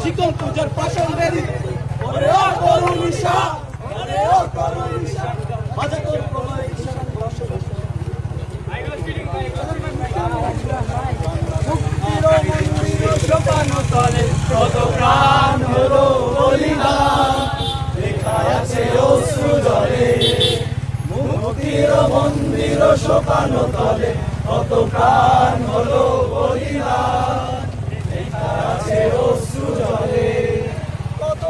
শিকল পূজার পাশন বেরি ওরে ও করুণিশা ওরে ও করুণিশা বাজা তোর প্রলয় ঈশা মুক্তির মন্দির সোপানো তলে কত প্রাণ হলো বলিদান লেখা আছে অশ্রু জলে মুক্তির মন্দির সোপানো তলে কত প্রাণ হলো বলিদান লেখা আছে অশ্রু জলে কত